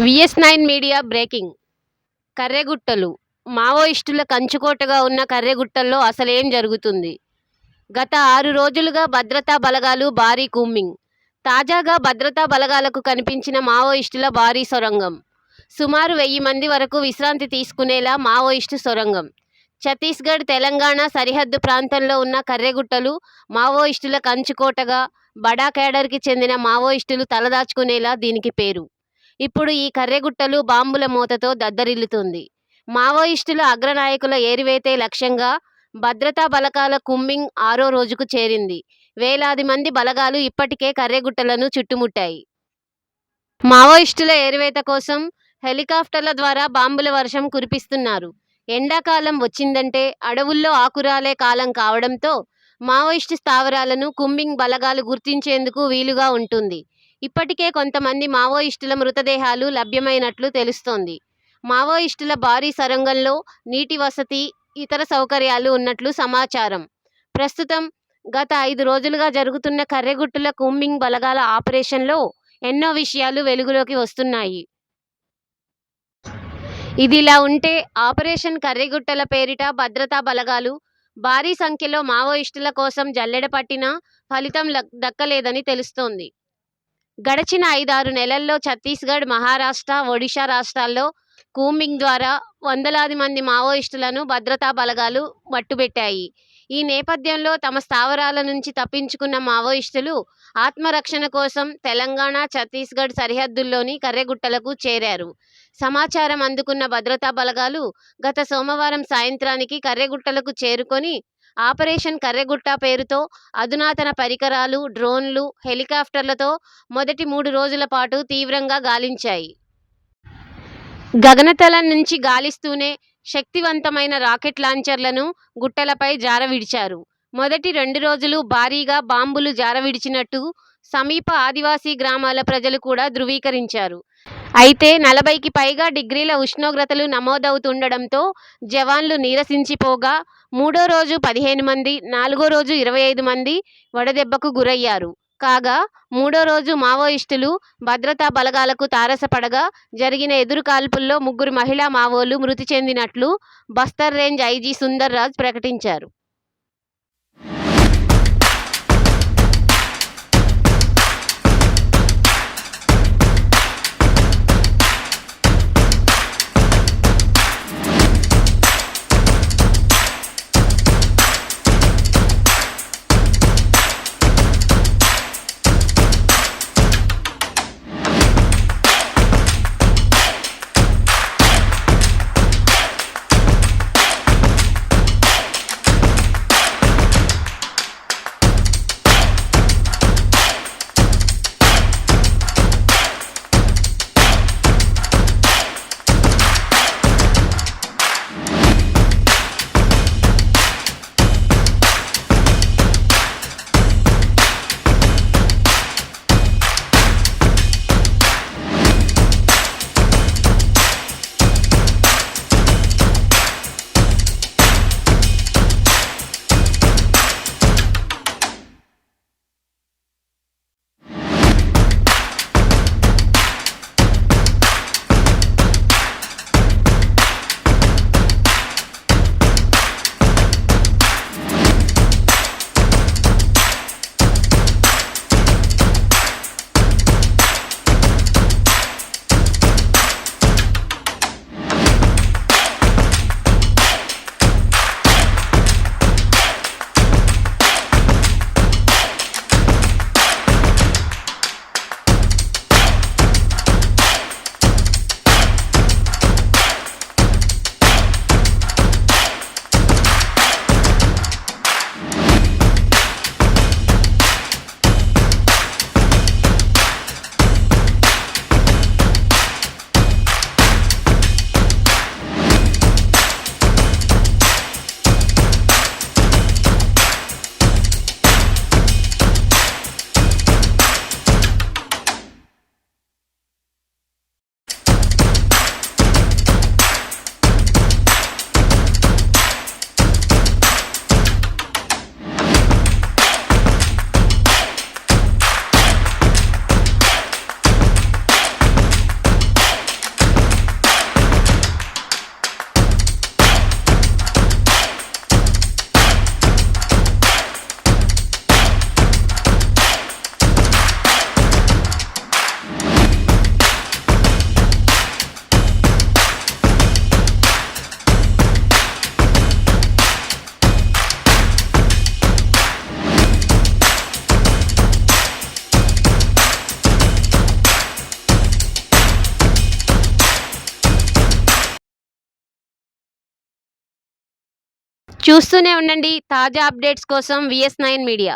విఎస్9 media breaking. కర్రెగుట్టలు. మావోయిస్టుల కంచుకోటగా ఉన్న కర్రెగుట్టల్లో అసలేం జరుగుతుంది? గత 6 రోజులుగా భద్రతా బలగాలు భారీ కూంబింగ్. తాజాగా భద్రతా బలగాలకు కనిపించిన మావోయిస్టుల భారీ సొరంగం. సుమారు 1000 మంది వరకు విశ్రాంతి తీసుకునేలా మావోయిస్టు సొరంగం. ఛత్తీస్గఢ్, తెలంగాణ సరిహద్దు ప్రాంతంలో ఉన్న కర్రెగుట్టలు మావోయిస్టుల కంచుకోటగా, బడా కేడర్కి చెందిన మావోయిస్టులు తలదాచుకునేలా దీనికి పేరు. ఇప్పుడు ఈ కర్రెగుట్టలు బాంబుల మోతతో దద్దరిల్లుతుంది. మావోయిస్టుల అగ్రనాయకుల ఏరివేతే లక్ష్యంగా భద్రతా బలగాల కూంబింగ్ 6వ రోజుకు చేరింది. వేలాది మంది బలగాలు ఇప్పటికే కర్రెగుట్టలను చుట్టుముట్టాయి. మావోయిస్టుల ఏరివేత కోసం హెలికాప్టర్ల ద్వారా బాంబుల వర్షం కురిపిస్తున్నారు. ఎండాకాలం వచ్చిందంటే అడవుల్లో ఆకురాలే కాలం కావడంతో మావోయిస్టు స్థావరాలను కూంబింగ్ బలగాలు గుర్తించేందుకు వీలుగా ఉంటుంది. ఇప్పటికే కొంతమంది మావోయిస్టుల మృతదేహాలు లభ్యమైనట్లు తెలుస్తోంది. మావోయిస్టుల భారీ సొరంగంలో నీటి వసతి, ఇతర సౌకర్యాలు ఉన్నట్లు సమాచారం. ప్రస్తుతం గత 5 రోజులుగా జరుగుతున్న కర్రెగుట్టల కూంబింగ్ బలగాల ఆపరేషన్లో ఎన్నో విషయాలు వెలుగులోకి వస్తున్నాయి. ఇదిలా ఉంటే ఆపరేషన్ కర్రెగుట్టల పేరిట భద్రతా బలగాలు భారీ సంఖ్యలో మావోయిస్టుల కోసం జల్లెడ పట్టినా ఫలితం దక్కలేదని తెలుస్తోంది. గడచిన 5-6 నెలల్లో ఛత్తీస్గఢ్, మహారాష్ట్ర, ఒడిషా రాష్ట్రాల్లో కూంబింగ్ ద్వారా వందలాది మంది మావోయిస్టులను భద్రతా బలగాలు మట్టుబెట్టాయి. ఈ నేపథ్యంలో తమ స్థావరాల నుంచి తప్పించుకున్న మావోయిస్టులు ఆత్మరక్షణ కోసం తెలంగాణ, ఛత్తీస్గఢ్ సరిహద్దుల్లోని కర్రెగుట్టలకు చేరారు. సమాచారం అందుకున్న భద్రతా బలగాలు గత సోమవారం సాయంత్రానికి కర్రెగుట్టలకు చేరుకొని ఆపరేషన్ కర్రెగుట్ట పేరుతో అధునాతన పరికరాలు, డ్రోన్లు, హెలికాప్టర్లతో మొదటి 3 రోజుల పాటు తీవ్రంగా గాలించాయి. గగనతలం నుంచి గాలిస్తూనే శక్తివంతమైన రాకెట్ లాంచర్లను గుట్టలపై జారవిడిచారు. మొదటి 2 రోజులు భారీగా బాంబులు జారవిడిచినట్టు సమీప ఆదివాసీ గ్రామాల ప్రజలు కూడా ధృవీకరించారు. అయితే 40కి పైగా డిగ్రీల ఉష్ణోగ్రతలు నమోదవుతుండడంతో జవాన్లు నీరసించిపోగా 3వ రోజు 15 మంది, 4వ రోజు 25 మంది వడదెబ్బకు గురయ్యారు. కాగా 3వ రోజు మావోయిస్టులు భద్రతా బలగాలకు తారసపడగా జరిగిన ఎదురుకాల్పుల్లో 3 మహిళా మావోలు మృతి చెందినట్లు బస్తర్ రేంజ్ ఐజీ సుందర్ రాజ్ ప్రకటించారు. చూస్తూనే ఉండండి తాజా అప్డేట్స్ కోసం VS9 మీడియా.